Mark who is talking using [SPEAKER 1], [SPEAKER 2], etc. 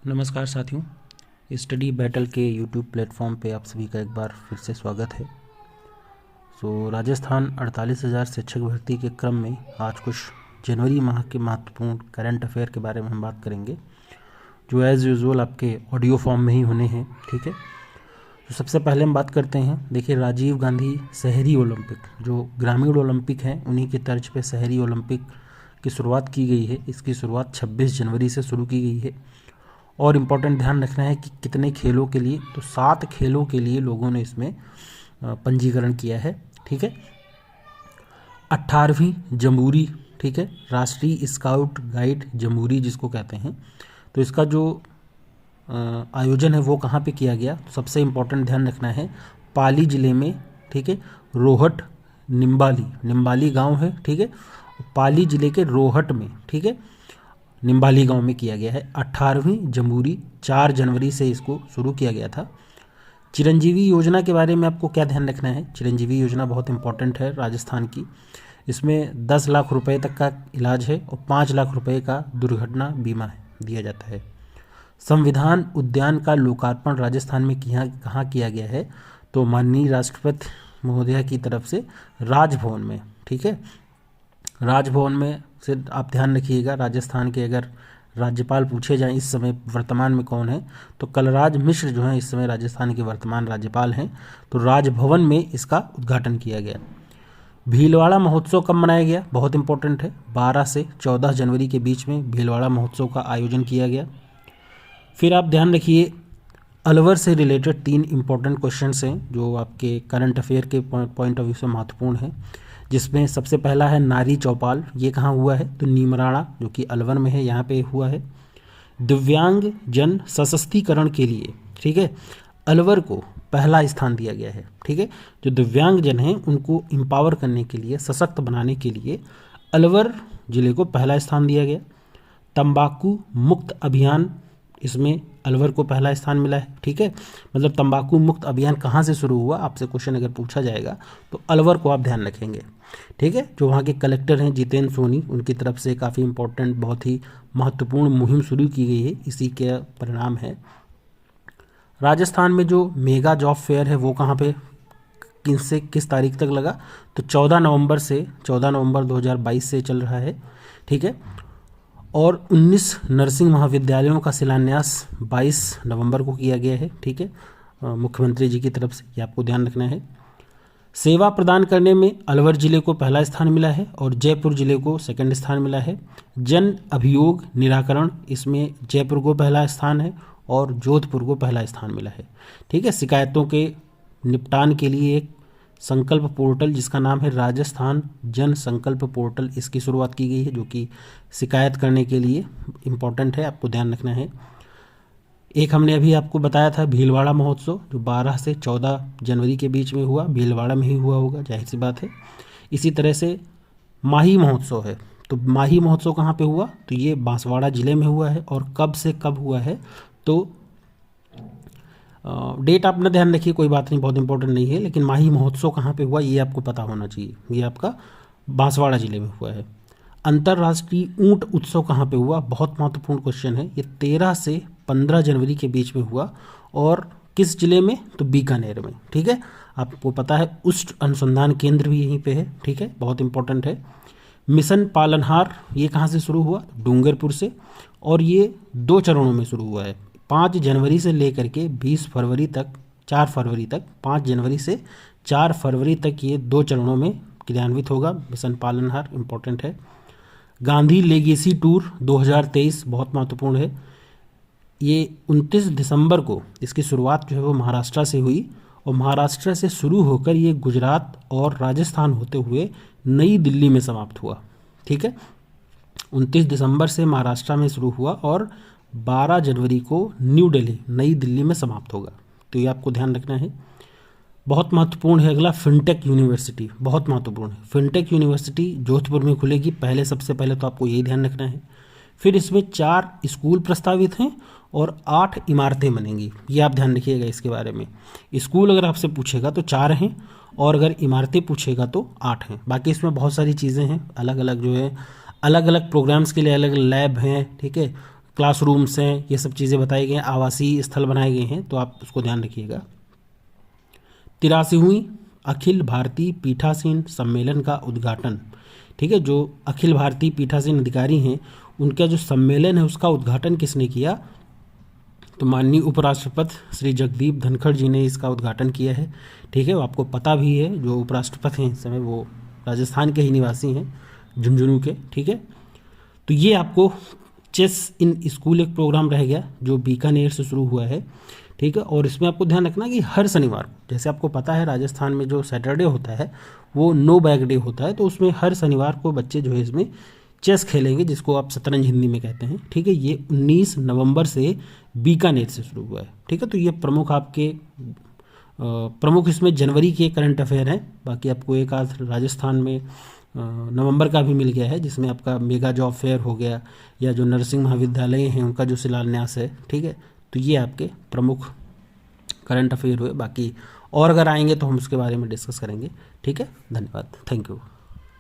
[SPEAKER 1] नमस्कार साथियों, study battle के यूट्यूब प्लेटफॉर्म पे आप सभी का एक बार फिर से स्वागत है। राजस्थान 48,000 शिक्षक भर्ती के क्रम में आज कुछ जनवरी माह के महत्वपूर्ण करंट अफेयर के बारे में हम बात करेंगे, जो एज़ यूजुअल आपके ऑडियो फॉर्म में ही होने हैं। ठीक है, तो सबसे पहले हम बात करते हैं। देखिए, राजीव गांधी शहरी ओलंपिक, जो ग्रामीण ओलंपिक हैं उन्हीं की तर्ज पे शहरी ओलंपिक की शुरुआत की गई है। इसकी शुरुआत 26 जनवरी से शुरू की गई है। और इम्पोर्टेंट ध्यान रखना है कि कितने खेलों के लिए, तो 7 खेलों के लिए लोगों ने इसमें पंजीकरण किया है। ठीक है, 18वीं जमूरी, ठीक है, राष्ट्रीय स्काउट गाइड जमूरी जिसको कहते हैं, तो इसका जो आयोजन है वो कहाँ पे किया गया। तो सबसे इम्पोर्टेंट ध्यान रखना है पाली ज़िले में। ठीक है, रोहट निम्बाली गांव है। ठीक है, पाली ज़िले के रोहट में, ठीक है, निम्बाली गांव में किया गया है। 18वीं जमूरी 4 जनवरी से इसको शुरू किया गया था। चिरंजीवी योजना के बारे में आपको क्या ध्यान रखना है। चिरंजीवी योजना बहुत इंपॉर्टेंट है राजस्थान की। इसमें 10 लाख रुपए तक का इलाज है और 5 लाख रुपए का दुर्घटना बीमा दिया जाता है। संविधान उद्यान का लोकार्पण राजस्थान में कहाँ किया गया है, तो माननीय राष्ट्रपति महोदया की तरफ से राजभवन में। ठीक है, राजभवन में से आप ध्यान रखिएगा, राजस्थान के अगर राज्यपाल पूछे जाएं इस समय वर्तमान में कौन है, तो कलराज मिश्र जो हैं इस समय राजस्थान के वर्तमान राज्यपाल हैं। तो राजभवन में इसका उद्घाटन किया गया। भीलवाड़ा महोत्सव कब मनाया गया, बहुत इंपॉर्टेंट है। 12 से 14 जनवरी के बीच में भीलवाड़ा महोत्सव का आयोजन किया गया। फिर आप ध्यान रखिए, अलवर से रिलेटेड 3 इंपॉर्टेंट क्वेश्चंस हैं जो आपके करंट अफेयर के पॉइंट ऑफ व्यू से महत्वपूर्ण है, जिसमें सबसे पहला है नारी चौपाल। ये कहाँ हुआ है, तो नीमराणा जो कि अलवर में है, यहाँ पे हुआ है। दिव्यांग जन सशक्तिकरण के लिए, ठीक है, अलवर को पहला स्थान दिया गया है। ठीक है, जो दिव्यांग जन हैं उनको एम्पावर करने के लिए, सशक्त बनाने के लिए अलवर जिले को पहला स्थान दिया गया। तंबाकू मुक्त अभियान, इसमें अलवर को पहला स्थान मिला है। ठीक है, मतलब तंबाकू मुक्त अभियान कहाँ से शुरू हुआ, आपसे क्वेश्चन अगर पूछा जाएगा तो अलवर को आप ध्यान रखेंगे। ठीक है, जो वहाँ के कलेक्टर हैं जितेंद्र सोनी, उनकी तरफ से काफ़ी इंपॉर्टेंट, बहुत ही महत्वपूर्ण मुहिम शुरू की गई है, इसी के परिणाम है। राजस्थान में जो मेगा जॉब फेयर है वो कहाँ पे किस तारीख तक लगा, तो 14 नवंबर 2022 से चल रहा है। ठीक है, और 19 नर्सिंग महाविद्यालयों का शिलान्यास 22 नवंबर को किया गया है। ठीक है, मुख्यमंत्री जी की तरफ से, ये आपको ध्यान रखना है। सेवा प्रदान करने में अलवर जिले को पहला स्थान मिला है और जयपुर जिले को सेकंड स्थान मिला है। जन अभियोग निराकरण, इसमें जयपुर को पहला स्थान है और जोधपुर को पहला स्थान मिला है। ठीक है, शिकायतों के निपटान के लिए एक संकल्प पोर्टल जिसका नाम है राजस्थान जन संकल्प पोर्टल, इसकी शुरुआत की गई है, जो कि शिकायत करने के लिए इम्पोर्टेंट है, आपको ध्यान रखना है। एक हमने अभी आपको बताया था भीलवाड़ा महोत्सव, जो 12 से 14 जनवरी के बीच में हुआ, भीलवाड़ा में ही हुआ होगा, जाहिर सी बात है। इसी तरह से माही महोत्सव है, तो माही महोत्सव कहाँ पे हुआ, तो ये बांसवाड़ा जिले में हुआ है। और कब से कब हुआ है, तो डेट आप ना ध्यान रखिए, कोई बात नहीं, बहुत इंपॉर्टेंट नहीं है, लेकिन माही महोत्सव कहाँ पे हुआ ये आपको पता होना चाहिए। ये आपका बांसवाड़ा जिले में हुआ है। अंतर्राष्ट्रीय ऊंट उत्सव कहाँ पे हुआ, बहुत महत्वपूर्ण क्वेश्चन है। ये 13 से 15 जनवरी के बीच में हुआ और किस जिले में, तो बीकानेर में। ठीक है, आपको पता है उष्ट अनुसंधान केंद्र भी यहीं पे है। ठीक है, बहुत इंपॉर्टेंट है। मिशन पालनहार, ये कहाँ से शुरू हुआ, डूंगरपुर से, और ये 2 चरणों में शुरू हुआ है। 5 जनवरी से लेकर के 20 फरवरी तक, 4 फरवरी तक, 5 जनवरी से 4 फरवरी तक ये 2 चरणों में क्रियान्वित होगा। मिशन पालनहार इंपॉर्टेंट है। गांधी लेगेसी टूर 2023 बहुत महत्वपूर्ण है। ये 29 दिसंबर को इसकी शुरुआत जो है वो महाराष्ट्र से हुई और महाराष्ट्र से शुरू होकर ये गुजरात और राजस्थान होते हुए नई दिल्ली में समाप्त हुआ। ठीक है, 29 दिसंबर से महाराष्ट्र में शुरू हुआ और 12 जनवरी को न्यू दिल्ली, नई दिल्ली में समाप्त होगा। तो ये आपको ध्यान रखना है, बहुत महत्वपूर्ण है। अगला फिनटेक यूनिवर्सिटी, बहुत महत्वपूर्ण है। फिनटेक यूनिवर्सिटी जोधपुर में खुलेगी सबसे पहले तो आपको यही ध्यान रखना है। फिर इसमें 4 स्कूल प्रस्तावित हैं और 8 इमारतें बनेंगी, ये आप ध्यान रखिएगा इसके बारे में। स्कूल अगर आपसे पूछेगा तो 4 हैं और अगर इमारतें पूछेगा तो 8 हैं। बाकी इसमें बहुत सारी चीज़ें हैं, अलग अलग जो है, अलग अलग प्रोग्राम्स के लिए अलग लैब हैं। ठीक है, क्लासरूम्स हैं, ये सब चीज़ें बताई गई हैं, आवासीय स्थल बनाए गए हैं, तो आप उसको ध्यान रखिएगा। 83वीं अखिल भारतीय पीठासीन सम्मेलन का उद्घाटन, ठीक है, जो अखिल भारतीय पीठासीन अधिकारी हैं उनका जो सम्मेलन है उसका उद्घाटन किसने किया? तो माननीय उपराष्ट्रपति श्री जगदीप धनखड़ जी ने इसका उद्घाटन किया है, ठीक है। वो आपको पता भी है, जो उपराष्ट्रपति हैं इस समय वो राजस्थान के ही निवासी हैं, झुंझुनू के, ठीक है। तो ये आपको चेस इन स्कूल एक प्रोग्राम रह गया जो बीकानेर से शुरू हुआ है, ठीक है। और इसमें आपको ध्यान रखना कि हर शनिवार को, जैसे आपको पता है राजस्थान में जो सैटरडे होता है वो नो बैग डे होता है, तो उसमें हर शनिवार को बच्चे जो है इसमें चेस खेलेंगे, जिसको आप शतरंज हिंदी में कहते हैं, ठीक है। ये 19 नवंबर से बीकानेर से शुरू हुआ है, ठीक है। तो ये प्रमुख आपके प्रमुख इसमें जनवरी के करंट अफेयर हैं। बाकी आपको एक आध राजस्थान में नवंबर का भी मिल गया है, जिसमें आपका मेगा जॉब फेयर हो गया, या जो नर्सिंग महाविद्यालय हैं उनका जो शिलान्यास है, ठीक है। तो ये आपके प्रमुख करंट अफेयर हुए। बाकी और अगर आएंगे तो हम उसके बारे में डिस्कस करेंगे, ठीक है। धन्यवाद, थैंक यू।